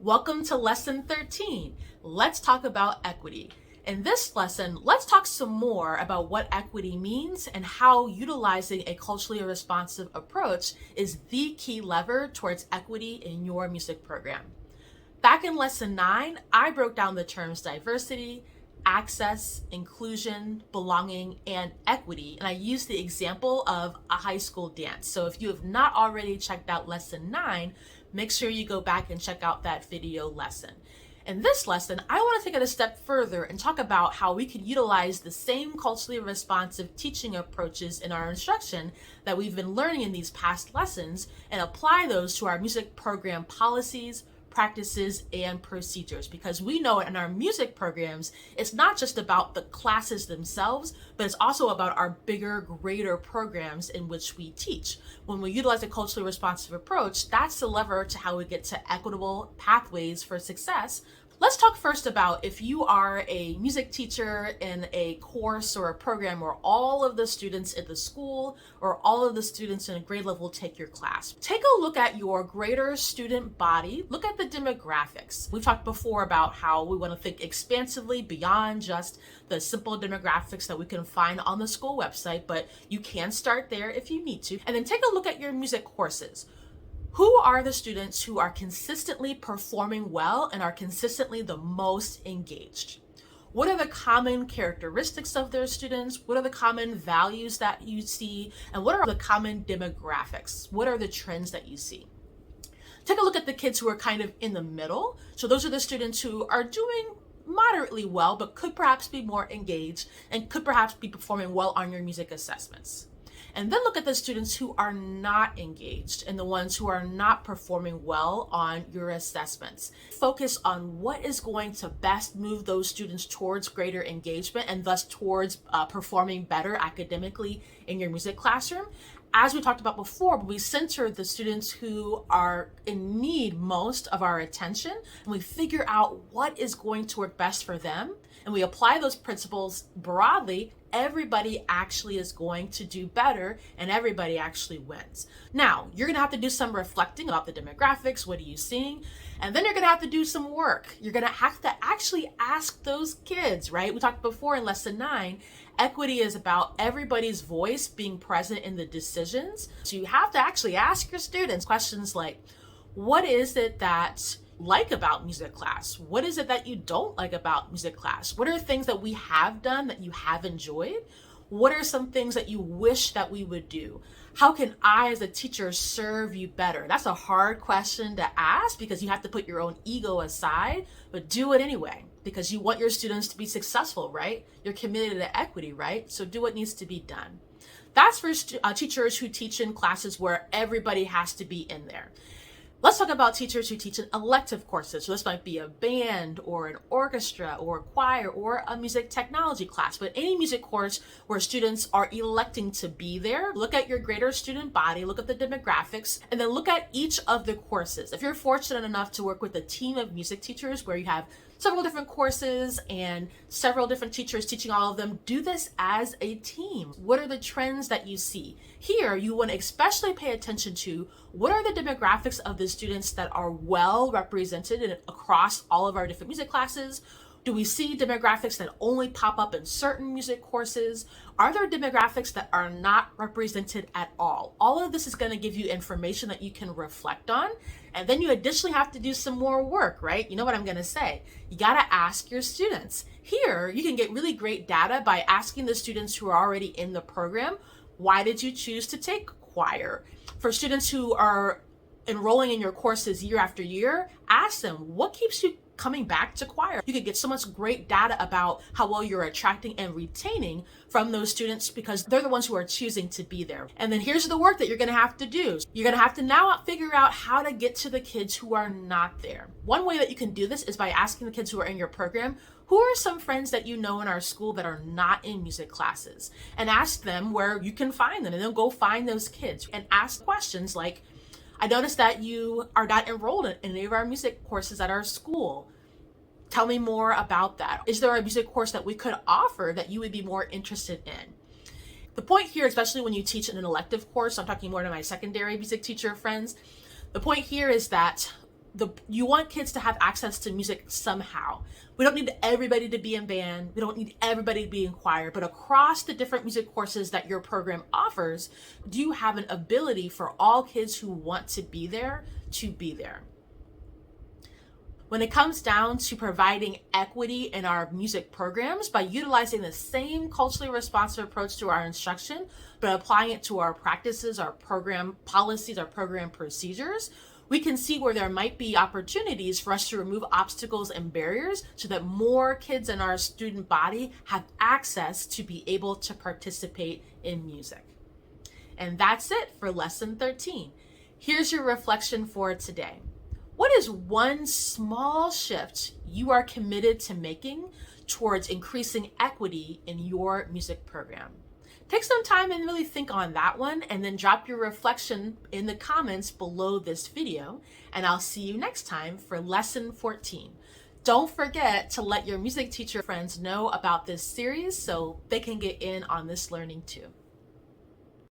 Welcome to lesson 13. Let's talk about equity. In this lesson, let's talk some more about what equity means and how utilizing a culturally responsive approach is the key lever towards equity in your music program. Back in lesson 9, I broke down the terms diversity, access, inclusion, belonging, and equity, and I used the example of a high school dance. So if you have not already checked out lesson 9, make sure you go back and check out that video lesson. In this lesson, I want to take it a step further and talk about how we can utilize the same culturally responsive teaching approaches in our instruction that we've been learning in these past lessons and apply those to our music program policies, practices, and procedures, because we know in our music programs, it's not just about the classes themselves, but it's also about our bigger, greater programs in which we teach. When we utilize a culturally responsive approach, that's the lever to how we get to equitable pathways for success. Let's talk first about if you are a music teacher in a course or a program where all of the students in the school or all of the students in a grade level take your class. Take a look at your greater student body. Look at the demographics. We've talked before about how we want to think expansively beyond just the simple demographics that we can find on the school website, but you can start there if you need to. And then take a look at your music courses. Who are the students who are consistently performing well and are consistently the most engaged? What are the common characteristics of their students? What are the common values that you see? And what are the common demographics? What are the trends that you see? Take a look at the kids who are kind of in the middle. So those are the students who are doing moderately well, but could perhaps be more engaged and could perhaps be performing well on your music assessments. And then look at the students who are not engaged and the ones who are not performing well on your assessments. Focus on what is going to best move those students towards greater engagement and thus towards performing better academically in your music classroom. As we talked about before, we center the students who are in need most of our attention, and we figure out what is going to work best for them, and we apply those principles broadly. Everybody actually is going to do better and everybody actually wins. Now, you're gonna have to do some reflecting about the demographics. What are you seeing? And then you're gonna have to do some work. You're gonna have to actually ask those kids, right? We talked before in lesson 9, equity is about everybody's voice being present in the decisions. So you have to actually ask your students questions like, what is it that like about music class? What is it that you don't like about music class? What are things that we have done that you have enjoyed? What are some things that you wish that we would do? How can I as a teacher serve you better? That's a hard question to ask because you have to put your own ego aside, but do it anyway because you want your students to be successful, right? You're committed to equity, right? So do what needs to be done. That's for teachers who teach in classes where everybody has to be in there. Let's talk about teachers who teach in elective courses. So this might be a band or an orchestra or a choir or a music technology class, but any music course where students are electing to be there. Look at your greater student body, look at the demographics, and then look at each of the courses. If you're fortunate enough to work with a team of music teachers where you have several different courses and several different teachers teaching all of them, do this as a team. What are the trends that you see? Here, you want to especially pay attention to what are the demographics of the students that are well represented across all of our different music classes. Do we see demographics that only pop up in certain music courses? Are there demographics that are not represented at all? All of this is going to give you information that you can reflect on. And then you additionally have to do some more work, right? You know what I'm going to say. You got to ask your students. Here, you can get really great data by asking the students who are already in the program, why did you choose to take choir? For students who are enrolling in your courses year after year, ask them, what keeps you coming back to choir? You could get so much great data about how well you're attracting and retaining from those students because they're the ones who are choosing to be there. And then here's the work that you're going to have to do. You're going to have to now figure out how to get to the kids who are not there. One way that you can do this is by asking the kids who are in your program, who are some friends that you know in our school that are not in music classes? And ask them where you can find them, and then go find those kids and ask questions like, I noticed that you are not enrolled in any of our music courses at our school. Tell me more about that. Is there a music course that we could offer that you would be more interested in? The point here, especially when you teach in an elective course, I'm talking more to my secondary music teacher friends, the point here is that you want kids to have access to music somehow. We don't need everybody to be in band. We don't need everybody to be in choir, but across the different music courses that your program offers, do you have an ability for all kids who want to be there to be there? When it comes down to providing equity in our music programs by utilizing the same culturally responsive approach to our instruction, but applying it to our practices, our program policies, our program procedures, we can see where there might be opportunities for us to remove obstacles and barriers so that more kids in our student body have access to be able to participate in music. And that's it for lesson 13. Here's your reflection for today. What is one small shift you are committed to making towards increasing equity in your music program? Take some time and really think on that one, and then drop your reflection in the comments below this video, and I'll see you next time for lesson 14. Don't forget to let your music teacher friends know about this series so they can get in on this learning too.